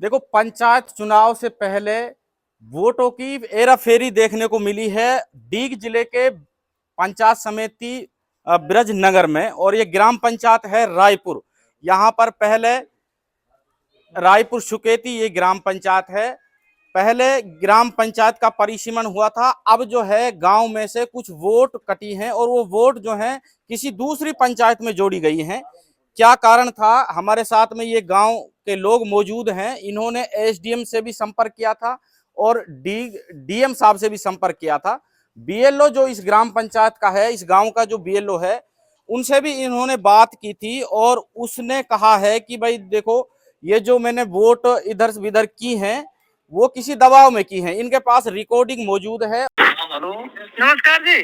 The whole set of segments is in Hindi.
देखो, पंचायत चुनाव से पहले वोटों की हेराफेरी देखने को मिली है डीग जिले के पंचायत समिति ब्रजनगर में। और ये ग्राम पंचायत है रायपुर। यहाँ पर पहले रायपुर सुकेती ये ग्राम पंचायत है। पहले ग्राम पंचायत का परिसीमन हुआ था। अब जो है गांव में से कुछ वोट कटी हैं और वो वोट जो हैं किसी दूसरी पंचायत में जोड़ी गई हैं। क्या कारण था? हमारे साथ में ये गांव के लोग मौजूद हैं। इन्होंने एसडीएम से भी संपर्क किया था और डीएम साहब से भी संपर्क किया था। बीएलओ जो इस ग्राम पंचायत का है, इस गांव का जो बीएलओ है, उनसे भी इन्होंने बात की थी और उसने कहा है कि भाई देखो, ये जो मैंने वोट इधर से उधर की हैं वो किसी दबाव में की हैं। इनके पास रिकॉर्डिंग मौजूद है। हेलो, नमस्कार जी।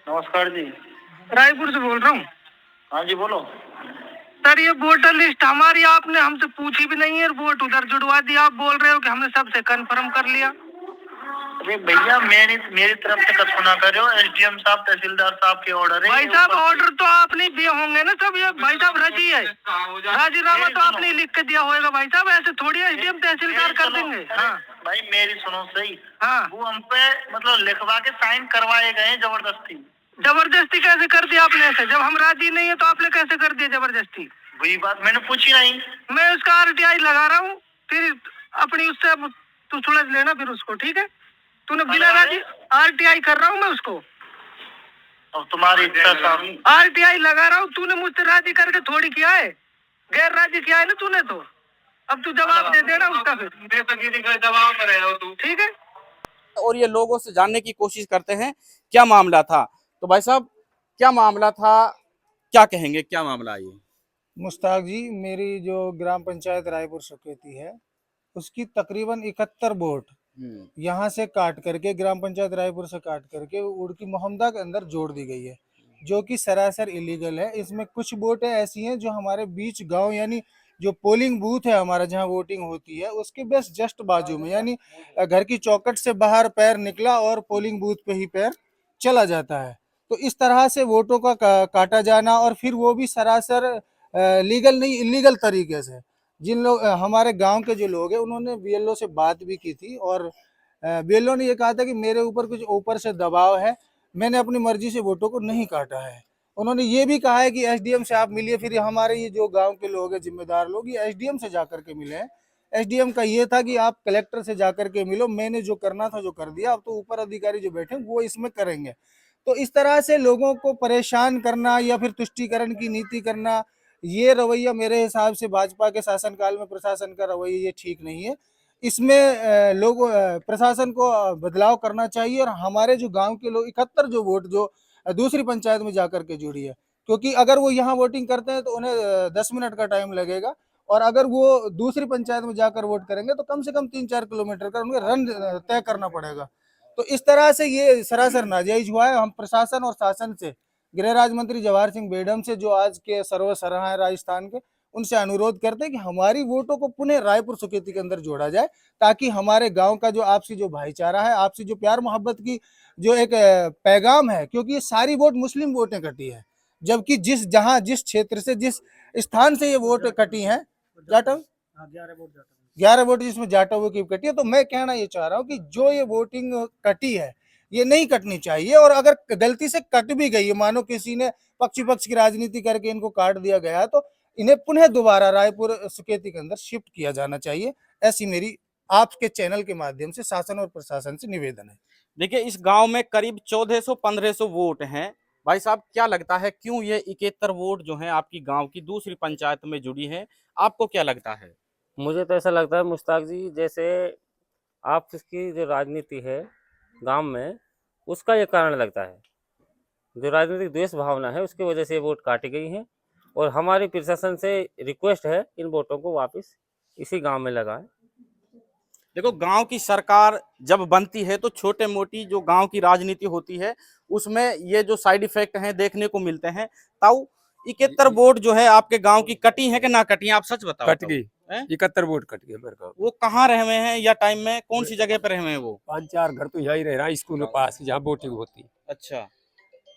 नमस्कार जी। रायपुर से बोल रहा हूँ। हाँ जी, बोलो। सर, ये वोटर लिस्ट हमारी आपने हमसे पूछी भी नहीं है, वोट उधर जुड़वा दिया। आप बोल रहे हो कि हमने सबसे कंफर्म कर लिया। अरे भैया, मेरी तरफ से कब सुना कर रहे हो? एसडीएम साहब, तहसीलदार साहब के ऑर्डर है। भाई साहब, ऑर्डर तो आपने दिए होंगे ना सब। ये भाई साहब राजी है, राजीनामा तो आपने लिख के दिया होगा। भाई साहब, ऐसे थोड़ी एसडीएम तहसीलदार कर देंगे। हाँ भाई, मेरी सुनो सही। हाँ, वो हम पे मतलब लिखवा के साइन करवाए गए हैं जबरदस्ती। जबरदस्ती कैसे कर दिया आपने? ऐसे जब हम राजी नहीं है तो आपने कैसे कर दिया जबरदस्ती? वही बात मैंने पूछी नहीं। मैं उसका आरटीआई लगा रहा हूँ, फिर अपनी उससे तू सुलझ लेना फिर उसको, ठीक है? तूने बिना राजी आरटीआई कर रहा हूँ मैं उसको। अब तुम्हारी इच्छा। आरटीआई लगा रहा हूँ, तूने मुझसे राजी करके थोड़ी किया है, गैर राजी किया है ना तूने। तो अब तू जवाब दे देना उसका। फिर दबाव में रहे हो तू, ठीक है? और ये लोगों से जानने की कोशिश करते हैं क्या मामला था। तो भाई साहब, क्या मामला था, क्या कहेंगे, क्या मामला ये? मुश्ताक जी, मेरी जो ग्राम पंचायत रायपुर सुकेती है उसकी तकरीबन 71 वोट यहाँ से काट करके, ग्राम पंचायत रायपुर से काट करके उड़की मोहम्मदा के अंदर जोड़ दी गई है, जो कि सरासर इलीगल है। इसमें कुछ वोटें ऐसी हैं जो हमारे बीच गांव, यानी जो पोलिंग बूथ है हमारा, जहां वोटिंग होती है उसके बस जस्ट बाजू में, यानी घर की चौखट से बाहर पैर निकला और पोलिंग बूथ पे ही पैर चला जाता है। तो इस तरह से वोटों का काटा जाना, और फिर वो भी सरासर लीगल नहीं, इलीगल तरीके से। जिन लोग हमारे गांव के जो लोग हैं, उन्होंने बीएलओ से बात भी की थी और बीएलओ ने ये कहा था कि मेरे ऊपर कुछ ऊपर से दबाव है, मैंने अपनी मर्जी से वोटों को नहीं काटा है। उन्होंने ये भी कहा है कि एसडीएम से आप मिलिए। फिर हमारे ये जो गांव के लोग हैं, जिम्मेदार लोग, ये एसडीएम से जाकर के मिले हैं। एसडीएम का ये था कि आप कलेक्टर से जाकर के मिलो, मैंने जो करना था जो कर दिया, अब तो ऊपर अधिकारी जो बैठे वो इसमें करेंगे। तो इस तरह से लोगों को परेशान करना या फिर तुष्टीकरण की नीति करना, ये रवैया मेरे हिसाब से भाजपा के शासनकाल में प्रशासन का रवैया ये ठीक नहीं है। इसमें लोग प्रशासन को बदलाव करना चाहिए। और हमारे जो गांव के लोग 71 जो वोट जो दूसरी पंचायत में जाकर के जुड़ी है, क्योंकि अगर वो यहाँ वोटिंग करते हैं तो उन्हें 10 मिनट का टाइम लगेगा, और अगर वो दूसरी पंचायत में जाकर वोट करेंगे तो कम से कम 3-4 किलोमीटर का उन्हें रन तय करना पड़ेगा। तो इस तरह से ये सरासर नाजायज हुआ है। हम प्रशासन और शासन से, गृह राज्य मंत्री जवाहर सिंह बेडम से, जो आज के सर्वसरहा है राजस्थान के, उनसे अनुरोध करते हैं कि हमारी वोटों को पुनः रायपुर सुकेती के अंदर जोड़ा जाए, ताकि हमारे गांव का जो आपसी जो भाईचारा है, आपसी जो प्यार मोहब्बत की जो एक पैगाम है, क्योंकि ये सारी वोट मुस्लिम वोटें कटी है, जबकि जिस क्षेत्र से, जिस स्थान से ये वोट कटी है, जाटव 11 वोट जिसमें जाटव की कटी है। तो मैं कहना ये चाह रहा हूँ कि जो ये वोटिंग कटी है ये नहीं कटनी चाहिए। और अगर गलती से कट भी गई है, मानो किसी ने पक्ष की राजनीति करके इनको काट दिया गया, तो इन्हें पुनः दोबारा रायपुर सुकेती के अंदर शिफ्ट किया जाना चाहिए। ऐसी मेरी आपके चैनल के माध्यम से शासन और प्रशासन से निवेदन है। देखिए, इस गांव में करीब 1400-1500 वोट हैं। भाई साहब, क्या लगता है क्यों ये 71 वोट जो हैं आपकी गांव की दूसरी पंचायत में जुड़ी है? आपको क्या लगता है? मुझे तो ऐसा लगता है मुश्ताक जी, जैसे आपकी जो राजनीति है गांव में, उसका ये कारण लगता है। जो राजनीतिक द्वेष भावना है उसकी वजह से ये वोट काटी गई हैं, और हमारी प्रशासन से रिक्वेस्ट है इन वोटों को वापस इसी गांव में लगाएं। देखो, गांव की सरकार जब बनती है तो छोटे मोटी जो गांव की राजनीति होती है उसमें ये जो साइड इफेक्ट हैं देखने को मिलते हैं। ताऊ, 71 वोट जो है आपके गांव की कटी है कि ना कटी है? आप सच बताओ। कट गई, 71 वोट कट गए मेरे को। वो कहाँ रहे हुए हैं या टाइम में कौन सी जगह पर रहे हुए हैं? वो 5-4 घर तो यही रह रहा है, स्कूल के पास जहाँ वोटिंग होती। अच्छा,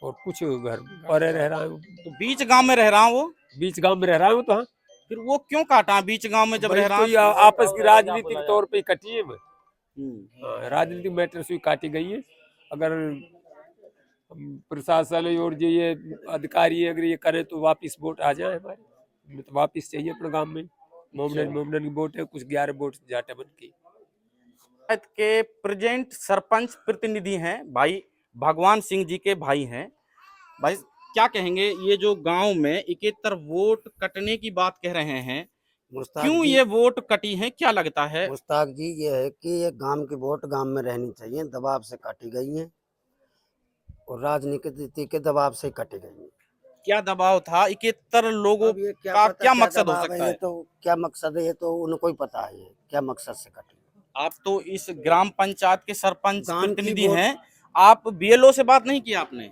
और कुछ घर और रह रहा हूँ, तो बीच गांव में रह रहा हूँ। वो बीच गांव में रह रहा हूँ। तो हाँ, फिर वो क्यों काटा बीच गांव में जब भाई रह तो रहा ये आपस की राजनीतिक तौर पे कटी है। हाँ, राजनीतिक मैटर से काटी गई है। अगर प्रशासन और जो ये अधिकारी अगर ये करे तो वापिस वोट आ जाए हमारे, हमें तो वापिस चाहिए अपने गांव में। मोमडन की वोट है, कुछ 11 वोट जाटा बन की। पंचायत के प्रेजेंट सरपंच प्रतिनिधि हैं भाई भगवान सिंह जी के भाई हैं। भाई क्या कहेंगे, ये जो गांव में 71 वोट कटने की बात कह रहे हैं, मुश्ताक क्यों जी, ये वोट कटी है, क्या लगता है? मुश्ताक जी ये है कि ये गांव की वोट गांव में रहनी चाहिए, दबाव से काटी गई है और राजनीति के दबाव से काटी गई है। क्या दबाव था 71 लोगों अब ये का, पता क्या मकसद हो दबाव सकता ये है? तो क्या मकसद है ये तो उनको ही पता है, ये क्या मकसद से कटी। आप तो इस ग्राम पंचायत के सरपंच गांव की प्रतिनिधि वोट- हैं, आप बीएलओ से बात नहीं की आपने?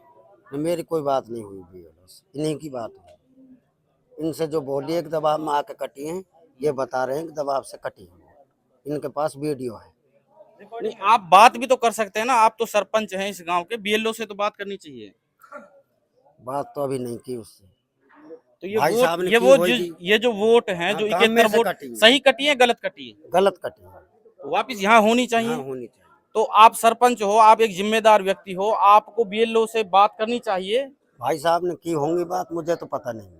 मेरी कोई बात नहीं हुई बीएलओ से, इन्हीं की बात हुई। इनसे जो बोली है कि दबाव में आके कटी है, ये बता रहे हैं कि दबाव से कटी है। इनके पास वीडियो है। नहीं, आप बात भी तो कर सकते हैं ना, आप तो सरपंच हैं इस गांव के, बीएलओ से तो बात करनी चाहिए। बात तो अभी नहीं की उससे। तो ये भाई साहब वोट, ने ये की वो होगी। ये जो वोट हैं, जो हाँ, गांव में 71 से वोट कटी है। सही कटी है, गलत कटी है? गलत कटी है। तो वापिस यहाँ होनी चाहिए। हाँ, होनी चाहिए। तो आप सरपंच हो, आप एक जिम्मेदार व्यक्ति हो, आपको बीएलओ से बात करनी चाहिए। भाई साहब ने की होंगी बात, मुझे तो पता नहीं।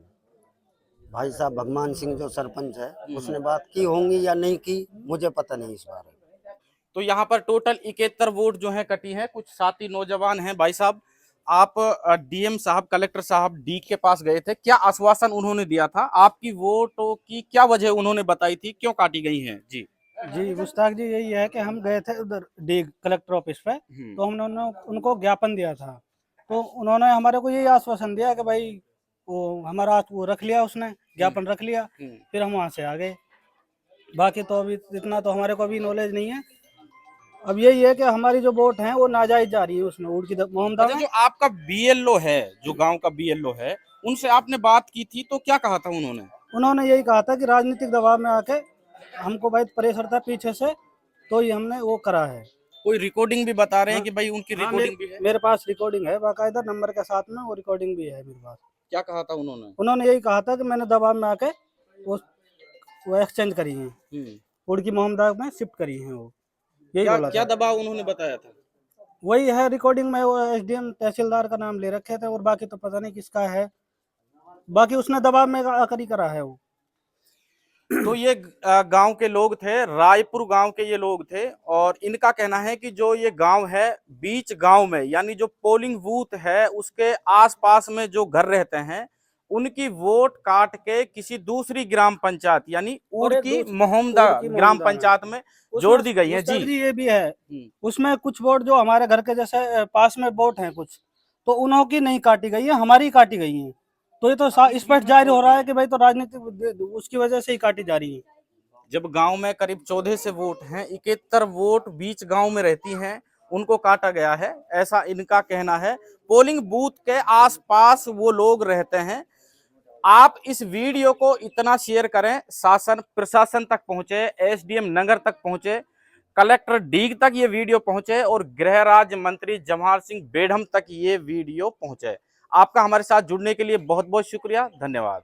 भाई साहब भगवान सिंह जो सरपंच है उसने बात की होंगी या नहीं की, मुझे पता नहीं इस बारे में। तो यहाँ पर टोटल 71 वोट जो है कटी है। कुछ साथी नौजवान हैं। भाई साहब, आप डीएम साहब, कलेक्टर साहब डी के पास गए थे, क्या आश्वासन उन्होंने दिया था? आपकी वोटों की क्या वजह उन्होंने बताई थी, क्यों काटी गई हैं? जी जी मुश्ताक जी, यही है कि हम गए थे उधर डी कलेक्टर ऑफिस पे, तो हमने उनको ज्ञापन दिया था। तो उन्होंने हमारे को यही आश्वासन दिया कि भाई वो हमारा वो रख लिया, उसने ज्ञापन रख लिया, फिर हम वहाँ से आ गए। बाकी तो अभी इतना तो हमारे को अभी नॉलेज नहीं है। अब यही है कि हमारी जो वोट है वो नाजायज जा रही है उसमें उड़की मोहम्मदा अच्छा, में। जो आपका बीएलओ है, जो गांव का बीएलओ है, उनसे आपने बात की थी तो क्या कहा था उन्होंने? उन्होंने यही कहा था कि राजनीतिक दबाव में आके हमको भाई प्रेशर था पीछे से, तो ये हमने वो करा है। कोई रिकॉर्डिंग भी बता रहे हैं कि भाई उनकी हाँ, रिकॉर्डिंग भी है? मेरे पास रिकॉर्डिंग है बाकायदा नंबर के साथ में, वो रिकॉर्डिंग भी है मेरे पास। क्या कहा था उन्होंने? उन्होंने यही कहा था कि मैंने दबाव में आके वो एक्सचेंज करी है, उड़की मोहम्मदा में शिफ्ट करी है, वो यही क्या बोला क्या था। दबाव उन्होंने बताया था? वही है रिकॉर्डिंग में, वो एसडीएम तहसीलदार का नाम ले रखे थे और बाकी तो पता नहीं किसका है। बाकी उसने दबाव में आकर ही करा है वो। तो ये गांव के लोग थे, रायपुर गांव के ये लोग थे, और इनका कहना है कि जो ये गांव है, बीच गांव में, यानी जो पोलिंग बूथ है उसके आसपास में जो घर रहते हैं, उनकी वोट काट के किसी दूसरी ग्राम पंचायत यानी उड़की मोहम्मदा ग्राम पंचायत में जोड़ दी गई है। जी ये भी है, उसमें कुछ वोट जो हमारे घर के जैसे पास में वोट हैं कुछ, तो उन्हों की नहीं काटी गई है, हमारी काटी गई है। तो ये तो स्पष्ट जाहिर हो रहा है कि भाई तो राजनीति उसकी वजह से ही काटी जा रही है। जब गांव में करीब 14 से वोट हैं, 71 वोट बीच गांव में रहती हैं, उनको काटा गया है, ऐसा इनका कहना है। पोलिंग बूथ के आसपास वो लोग रहते हैं। आप इस वीडियो को इतना शेयर करें, शासन प्रशासन तक पहुंचे, एसडीएम नगर तक पहुंचे, कलेक्टर डीग तक ये वीडियो पहुंचे और गृह राज्य मंत्री जमहार सिंह बेढ़म तक ये वीडियो पहुंचे। आपका हमारे साथ जुड़ने के लिए बहुत बहुत शुक्रिया, धन्यवाद।